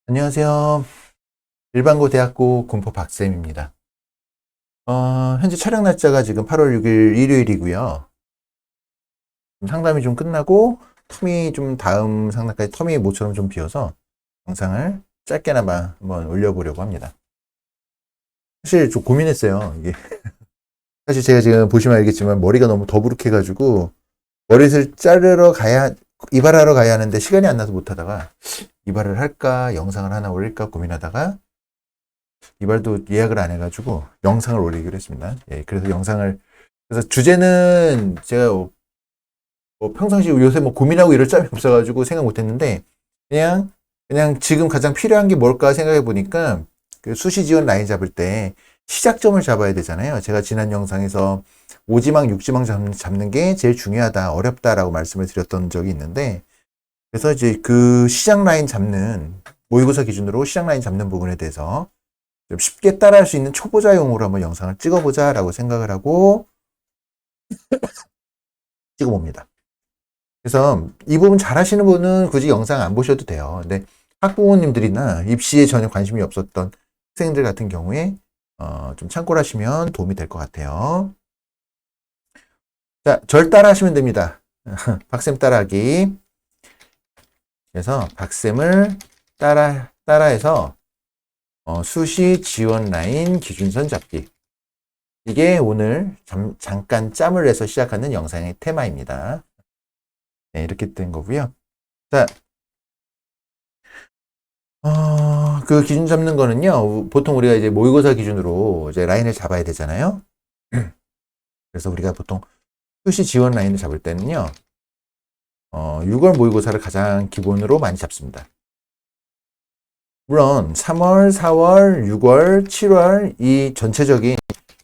안녕하세요. 일반고 대학고 군포 박쌤입니다. 현재 촬영 날짜가 지금 8월 6일 일요일이고요. 상담이 좀 끝나고 텀이 좀 다음 상담까지 텀이 모처럼 좀 비어서 영상을 짧게나마 한번 올려보려고 합니다. 사실 좀 고민했어요. 이게 사실 제가 지금 보시면 알겠지만 머리가 너무 더부룩해가지고 머리를 자르러 가야 이발하러 가야 하는데 시간이 안 나서 못하다가 이발을 할까 영상을 하나 올릴까 고민하다가 이발도 예약을 안 해가지고 영상을 올리기로 했습니다. 예, 그래서 주제는 제가 평상시 요새 뭐 고민하고 이럴 짬이 없어가지고 생각 못 했는데 그냥 지금 가장 필요한 게 뭘까 생각해 보니까 그 수시 지원 라인 잡을 때 시작점을 잡아야 되잖아요. 제가 지난 영상에서 5지망, 6지망 잡는 게 제일 중요하다, 어렵다라고 말씀을 드렸던 적이 있는데, 그래서 이제 그 시작 라인 잡는, 모의고사 기준으로 시작 라인 잡는 부분에 대해서 좀 쉽게 따라할 수 있는 초보자용으로 한번 영상을 찍어보자라고 생각을 하고 찍어봅니다. 그래서 이 부분 잘 하시는 분은 굳이 영상 안 보셔도 돼요. 근데 학부모님들이나 입시에 전혀 관심이 없었던 학생들 같은 경우에 좀 참고를 하시면 도움이 될 것 같아요. 자, 절 따라 하시면 됩니다. 박쌤 따라하기. 그래서 박쌤을 따라해서 수시 지원 라인 기준선 잡기. 이게 오늘 잠깐 짬을 내서 시작하는 영상의 테마입니다. 네, 이렇게 된 거고요. 자, 그 기준 잡는 거는요, 보통 우리가 이제 모의고사 기준으로 이제 라인을 잡아야 되잖아요. 그래서 우리가 보통 수시 지원 라인을 잡을 때는요, 6월 모의고사를 가장 기본으로 많이 잡습니다. 물론 3월, 4월, 6월, 7월 이 전체적인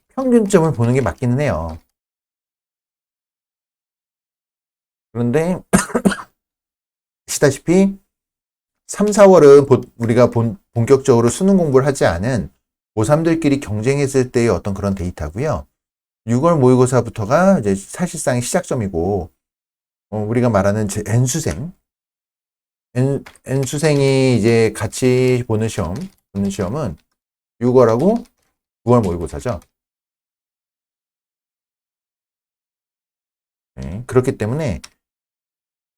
평균점을 보는 게 맞기는 해요. 그런데 아시다시피 3, 4월은 우리가 본격적으로 수능 공부를 하지 않은 고3들끼리 경쟁했을 때의 어떤 그런 데이터고요. 6월 모의고사부터가 이제 사실상의 시작점이고, 우리가 말하는 N수생이 이제 같이 보는 시험은 6월하고 9월 모의고사죠. 네, 그렇기 때문에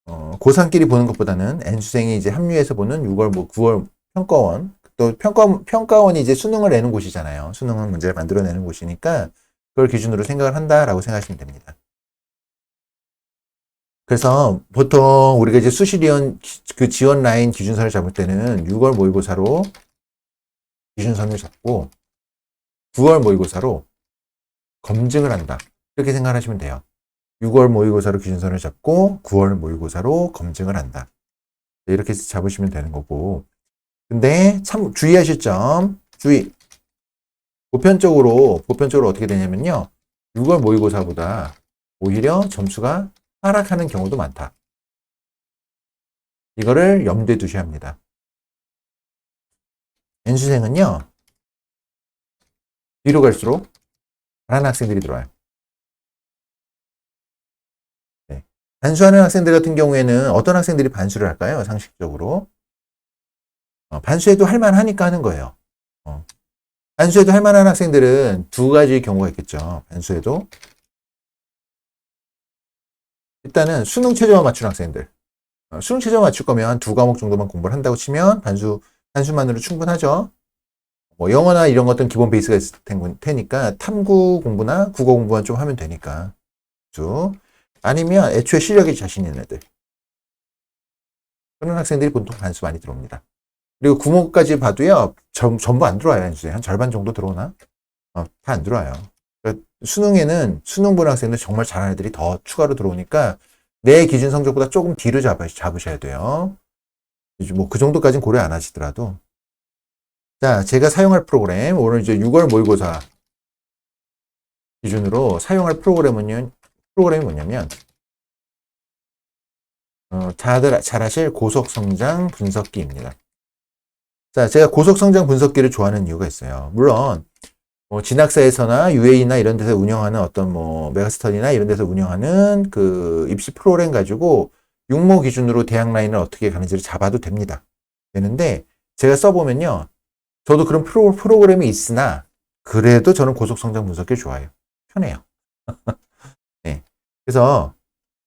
고3끼리 보는 것보다는 N수생이 이제 합류해서 보는 6월, 9월 평가원, 또 평가원이 이제 수능을 내는 곳이잖아요. 수능은 문제를 만들어내는 곳이니까 그걸 기준으로 생각을 한다라고 생각하시면 됩니다. 그래서 보통 우리가 이제 수시리온 그 지원 라인 기준선을 잡을 때는 6월 모의고사로 기준선을 잡고 9월 모의고사로 검증을 한다. 이렇게 생각하시면 돼요. 6월 모의고사로 기준선을 잡고 9월 모의고사로 검증을 한다. 이렇게 잡으시면 되는 거고. 근데 참 주의하실 점, 보편적으로 어떻게 되냐면요. 6월 모의고사보다 오히려 점수가 하락하는 경우도 많다. 이거를 염두에 두셔야 합니다. N수생은요, 뒤로 갈수록 잘하는 학생들이 들어와요. 네. 반수하는 학생들 같은 경우에는 어떤 학생들이 반수를 할까요? 상식적으로. 반수해도 할만하니까 하는 거예요. 반수해도 할만한 학생들은 두 가지 경우가 있겠죠. 반수해도. 일단은 수능 최저만 맞춘 학생들. 수능 최저 맞출 거면 두 과목 정도만 공부를 한다고 치면 반수만으로 충분하죠. 뭐 영어나 이런 것들은 기본 베이스가 있을 테니까 탐구 공부나 국어 공부만 좀 하면 되니까. 아니면 애초에 실력이 자신 있는 애들. 그런 학생들이 보통 반수 많이 들어옵니다. 그리고 구목까지 봐도요, 전부 안 들어와요. 이제 한 절반 정도 들어오나? 다 안 들어와요. 그러니까 수능에는 수능 보는 학생들 정말 잘하는 애들이 더 추가로 들어오니까 내 기준 성적보다 조금 뒤로 잡으셔야 돼요. 뭐 그 정도까지는 고려 안 하시더라도. 자, 제가 사용할 프로그램, 오늘 이제 6월 모의고사 기준으로 사용할 프로그램이 뭐냐면, 다들 잘 아실 고속성장 분석기입니다. 자, 제가 고속성장 분석기를 좋아하는 이유가 있어요. 물론, 진학사에서나 UAE나 이런 데서 운영하는 어떤 메가스터디나 이런 데서 운영하는 그 입시 프로그램 가지고 육모 기준으로 대학 라인을 어떻게 가는지를 잡아도 되는데, 제가 써보면요. 저도 그런 프로그램이 있으나, 그래도 저는 고속성장 분석기 좋아요. 편해요. 네. 그래서,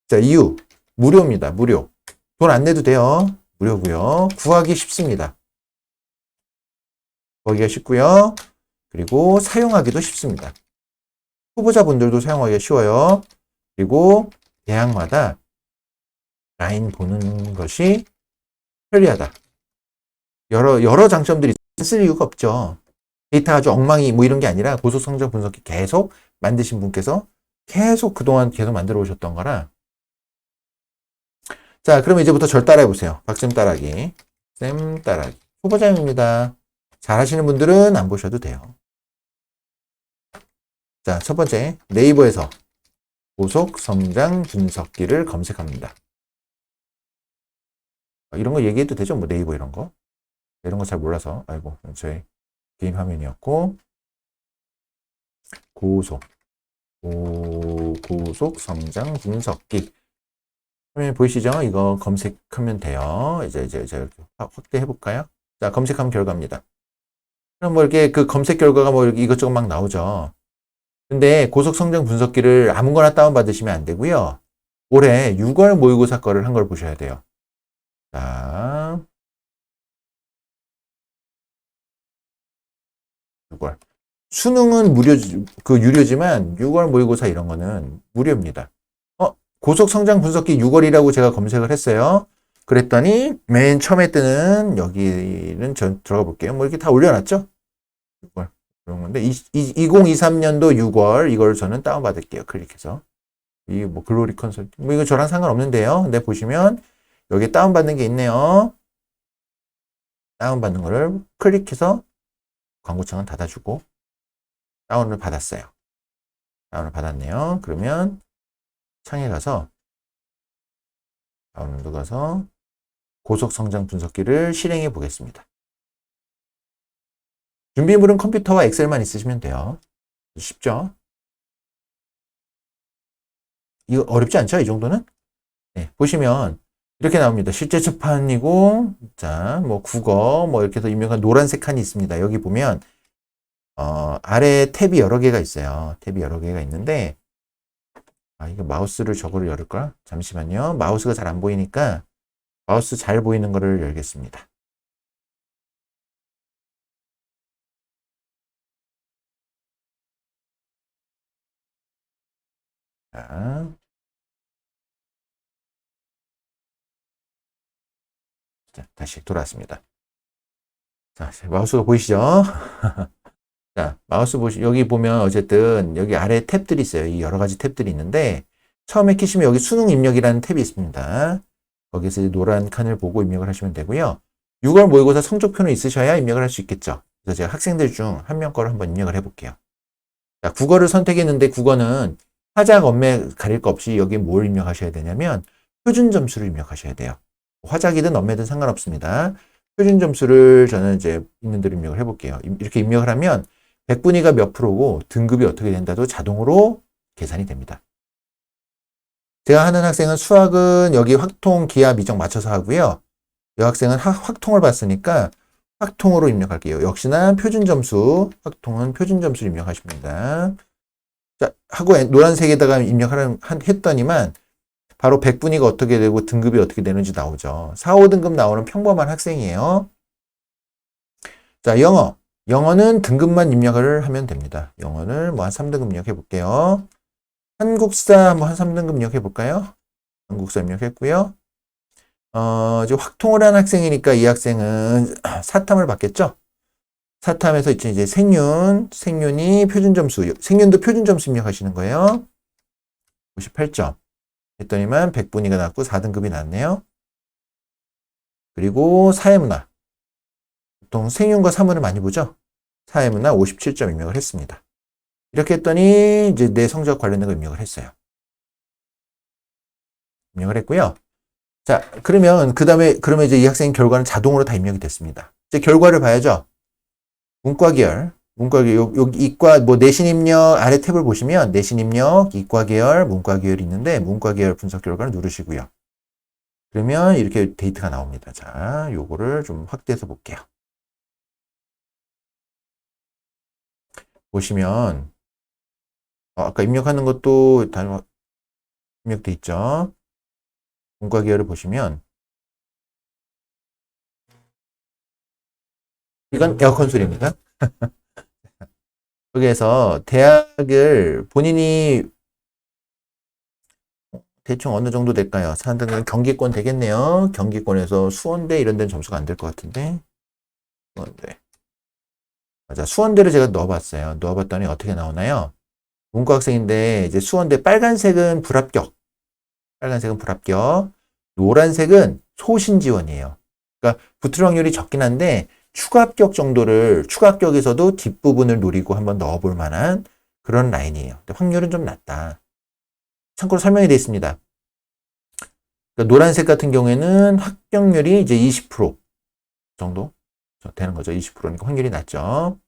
자, 이유. 무료입니다. 무료. 돈 안 내도 돼요. 무료고요. 구하기 쉽습니다. 구하기가 쉽고요. 그리고 사용하기도 쉽습니다. 후보자분들도 사용하기가 쉬워요. 그리고 대학마다 라인 보는 것이 편리하다. 여러 장점들이 쓸 이유가 없죠. 데이터 아주 엉망이 뭐 이런 게 아니라 고속성장 분석기 계속 만드신 분께서 계속 그동안 계속 만들어 오셨던 거라. 자, 그럼 이제부터 절 따라해 보세요. 박쌤 따라하기. 쌤 따라하기. 후보자입니다. 잘 하시는 분들은 안 보셔도 돼요. 자, 첫 번째, 네이버에서 고속성장 분석기를 검색합니다. 이런 거 얘기해도 되죠? 뭐 네이버 이런 거. 이런 거 잘 몰라서. 아이고, 저의 개인 화면이었고. 고속성장 분석기. 화면 보이시죠? 이거 검색하면 돼요. 이제 이렇게 확대해 볼까요? 자, 검색하면 결과입니다. 그럼 뭐 이렇게 그 검색 결과가 뭐 이것저것 막 나오죠. 근데 고속성장 분석기를 아무거나 다운받으시면 안 되고요. 올해 6월 모의고사 거를 한 걸 보셔야 돼요. 자, 6월. 수능은 유료지만 6월 모의고사 이런 거는 무료입니다. 고속성장 분석기 6월이라고 제가 검색을 했어요. 그랬더니 맨 처음에 뜨는 여기는 전 들어가 볼게요. 뭐 이렇게 다 올려놨죠? 6월. 그런 건데 2023년도 6월 이걸 저는 다운받을게요. 클릭해서. 이 뭐 글로리 컨설팅 뭐 이거 저랑 상관없는데요. 근데 보시면 여기 다운받는 게 있네요. 다운받는 거를 클릭해서 광고창은 닫아주고 다운을 받았어요. 다운을 받았네요. 그러면 창에 가서 다운로드 가서 고속성장 분석기를 실행해 보겠습니다. 준비물은 컴퓨터와 엑셀만 있으시면 돼요. 쉽죠? 이거 어렵지 않죠? 이 정도는? 네, 보시면 이렇게 나옵니다. 실제 접판이고, 자, 뭐 국어, 뭐 이렇게 해서 입력한 노란색 칸이 있습니다. 여기 보면 아래 탭이 여러 개가 있어요. 탭이 여러 개가 있는데, 이거 마우스를 저거를 열을까? 잠시만요. 마우스가 잘 안 보이니까 마우스 잘 보이는 거를 열겠습니다. 자, 다시 돌아왔습니다. 자, 마우스가 보이시죠? 자, 마우스 여기 보면 어쨌든 여기 아래 탭들이 있어요. 이 여러 가지 탭들이 있는데 처음에 키시면 여기 수능 입력이라는 탭이 있습니다. 거기서 노란 칸을 보고 입력을 하시면 되고요. 6월 모의고사 성적표는 있으셔야 입력을 할 수 있겠죠. 그래서 제가 학생들 중 한 명 거를 한번 입력을 해볼게요. 자, 국어를 선택했는데 국어는 화작, 엄매 가릴 거 없이 여기 뭘 입력하셔야 되냐면 표준 점수를 입력하셔야 돼요. 화작이든 엄매든 상관없습니다. 표준 점수를 저는 이제 있는 대로 입력을 해볼게요. 이렇게 입력을 하면 백분위가 몇 프로고 등급이 어떻게 된다도 자동으로 계산이 됩니다. 제가 하는 학생은 수학은 여기 확통, 기하, 미적 맞춰서 하고요. 이 학생은 확통을 봤으니까 확통으로 입력할게요. 역시나 표준 점수, 확통은 표준 점수를 입력하십니다. 자, 하고 노란색에다가 했더니만 바로 백분위가 어떻게 되고 등급이 어떻게 되는지 나오죠. 4, 5등급 나오는 평범한 학생이에요. 자, 영어. 영어는 등급만 입력을 하면 됩니다. 영어를 뭐 한 3등급 입력해 볼게요. 한국사 뭐 한 3등급 입력해 볼까요? 한국사 입력했고요. 이제 확통을 한 학생이니까 이 학생은 사탐을 받겠죠? 사탐에서 이제 생륜이 표준 점수, 생륜도 표준 점수 입력하시는 거예요. 58점. 했더니만 100분위가 났고 4등급이 났네요. 그리고 사회문화. 보통 생윤과 사문을 많이 보죠? 사회문화 57점 입력을 했습니다. 이렇게 했더니 이제 내 성적 관련된 거 입력을 했어요. 입력을 했고요. 자, 그러면 그러면 이제 이 학생 결과는 자동으로 다 입력이 됐습니다. 이제 결과를 봐야죠. 문과 계열, 여기 이과 뭐 내신 입력 아래 탭을 보시면 내신 입력, 이과 계열, 문과 계열이 있는데 문과 계열 분석 결과를 누르시고요. 그러면 이렇게 데이터가 나옵니다. 자, 요거를 좀 확대해서 볼게요. 보시면, 아까 입력하는 것도 다 입력돼 있죠. 문과 계열을 보시면, 이건 에어컨 소리입니다. 여기에서 대학을 본인이 대충 어느 정도 될까요? 사람들은 경기권 되겠네요. 경기권에서 수원대 이런 데는 점수가 안 될 것 같은데. 수원대. 맞아. 수원대를 제가 넣어봤어요. 넣어봤더니 어떻게 나오나요? 문과 학생인데, 이제 수원대 빨간색은 불합격. 빨간색은 불합격. 노란색은 소신 지원이에요. 그러니까 붙을 확률이 적긴 한데, 추가 합격에서도 뒷부분을 노리고 한번 넣어볼 만한 그런 라인이에요. 근데 확률은 좀 낮다. 참고로 설명이 되어 있습니다. 그러니까 노란색 같은 경우에는 합격률이 이제 20% 정도 되는 거죠. 20%니까 확률이 낮죠.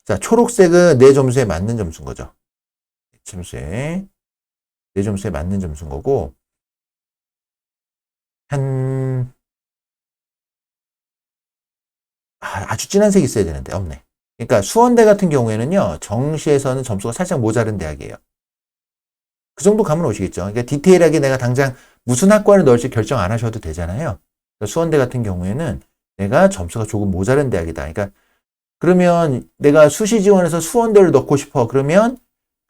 자, 초록색은 내 점수에 맞는 점수인 거죠. 내 점수에 맞는 점수인 거고, 아주 진한 색이 있어야 되는데, 없네. 그러니까 수원대 같은 경우에는요, 정시에서는 점수가 살짝 모자른 대학이에요. 그 정도 감은 오시겠죠. 그러니까 디테일하게 내가 당장 무슨 학과를 넣을지 결정 안 하셔도 되잖아요. 그러니까 수원대 같은 경우에는 내가 점수가 조금 모자른 대학이다. 그러니까 그러면 내가 수시 지원해서 수원대를 넣고 싶어. 그러면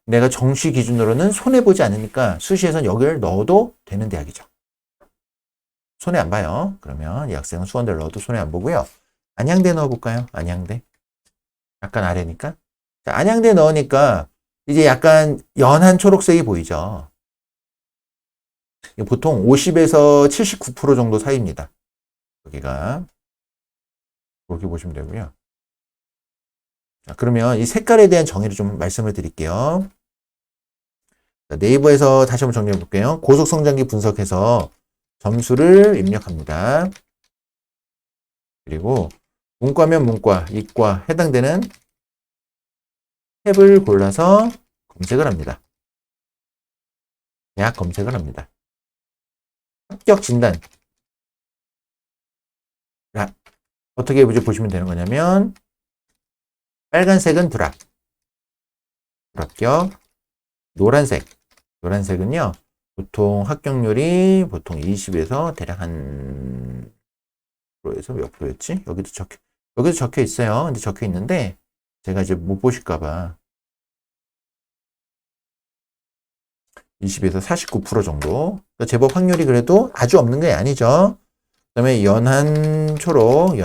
내가 정시 기준으로는 손해보지 않으니까 수시에선 여기를 넣어도 되는 대학이죠. 손해 안 봐요. 그러면 이 학생은 수원대를 넣어도 손해 안 보고요. 안양대 넣어볼까요? 안양대. 약간 아래니까. 자, 안양대 넣으니까 이제 약간 연한 초록색이 보이죠. 보통 50에서 79% 정도 사이입니다. 여기가. 그렇게 보시면 되고요. 자, 그러면 이 색깔에 대한 정의를 좀 말씀을 드릴게요. 자, 네이버에서 다시 한번 정리해 볼게요. 고속성장기 분석해서 점수를 입력합니다. 그리고 문과면 문과, 이과 해당되는 탭을 골라서 검색을 합니다. 대학 검색을 합니다. 합격 진단. 자, 어떻게 보시면 되는 거냐면 빨간색은 불합격. 노란색은요. 보통 합격률이 보통 20에서 대략 한 프로에서 몇 프로였지? 여기도 적혀 있어요. 근데 적혀 있는데 제가 이제 못 보실까봐 20에서 49% 정도. 그러니까 제법 확률이 그래도 아주 없는 게 아니죠. 그다음에 연한 초록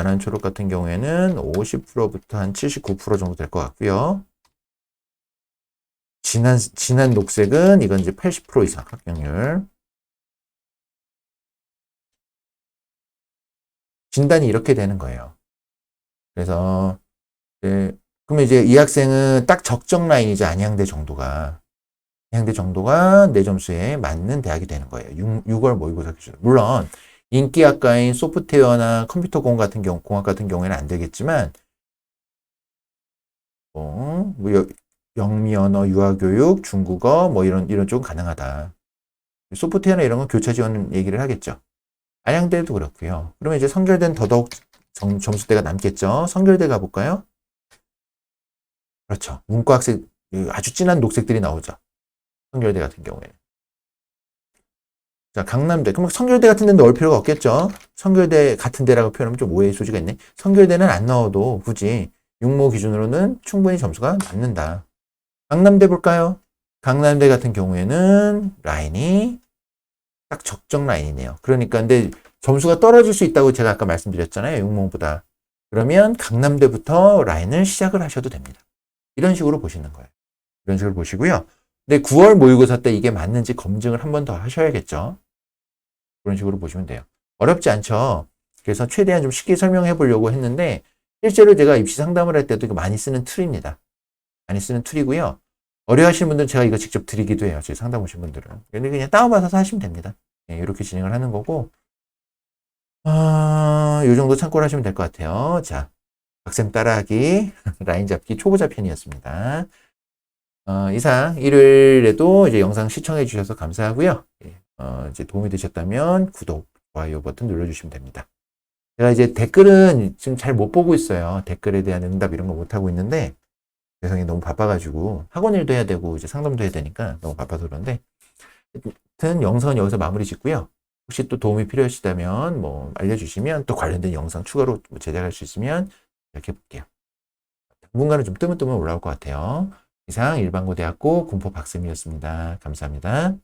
같은 경우에는 50%부터 한 79% 정도 될 것 같고요. 진한 녹색은 이건 이제 80% 이상 합격률. 진단이 이렇게 되는 거예요. 그래서 그러면 이제 이 학생은 딱 적정 라인이죠. 안양대 정도가 내 점수에 맞는 대학이 되는 거예요. 6월 모의고사 기준. 물론 인기학과인 소프트웨어나 컴퓨터 공학 같은 경우에는 안 되겠지만 뭐 영미언어, 유아교육, 중국어 뭐 이런 쪽은 가능하다. 소프트웨어나 이런 건 교차 지원 얘기를 하겠죠. 안양대도 그렇고요. 그러면 이제 성결대는 더더욱 점수대가 남겠죠. 성결대 가볼까요? 그렇죠. 문과학생 아주 진한 녹색들이 나오죠. 성결대 같은 경우에는. 자, 강남대. 그럼 성결대 같은 데는 넣을 필요가 없겠죠. 성결대 같은 데라고 표현하면 좀 오해의 소지가 있네. 성결대는 안 넣어도 굳이 육모 기준으로는 충분히 점수가 맞는다. 강남대 볼까요? 강남대 같은 경우에는 라인이 딱 적정 라인이네요. 그러니까 근데 점수가 떨어질 수 있다고 제가 아까 말씀드렸잖아요. 육모보다. 그러면 강남대부터 라인을 시작을 하셔도 됩니다. 이런 식으로 보시는 거예요. 이런 식으로 보시고요. 근데 9월 모의고사 때 이게 맞는지 검증을 한 번 더 하셔야겠죠. 그런 식으로 보시면 돼요. 어렵지 않죠. 그래서 최대한 좀 쉽게 설명해 보려고 했는데 실제로 제가 입시 상담을 할 때도 많이 쓰는 툴입니다. 많이 쓰는 툴이고요. 어려워하시는 분들은 제가 이거 직접 드리기도 해요. 제 상담 오신 분들은. 근데 그냥 다운받아서 하시면 됩니다. 네, 이렇게 진행을 하는 거고 이 정도 참고를 하시면 될 것 같아요. 자, 학생 따라하기 라인 잡기 초보자 편이었습니다. 이상 일요일에도 이제 영상 시청해 주셔서 감사하고요. 이제 도움이 되셨다면 구독, 좋아요 버튼 눌러주시면 됩니다. 제가 이제 댓글은 지금 잘 못 보고 있어요. 댓글에 대한 응답 이런 거 못 하고 있는데 세상에 너무 바빠가지고 학원 일도 해야 되고 이제 상담도 해야 되니까 너무 바빠서 그런데 하여튼 영상은 여기서 마무리 짓고요. 혹시 또 도움이 필요하시다면 뭐 알려주시면 또 관련된 영상 추가로 제작할 수 있으면 이렇게 볼게요. 당분간은 좀 뜨문뜨문 올라올 것 같아요. 이상 일반고대학고 군포 박쌤이었습니다. 감사합니다.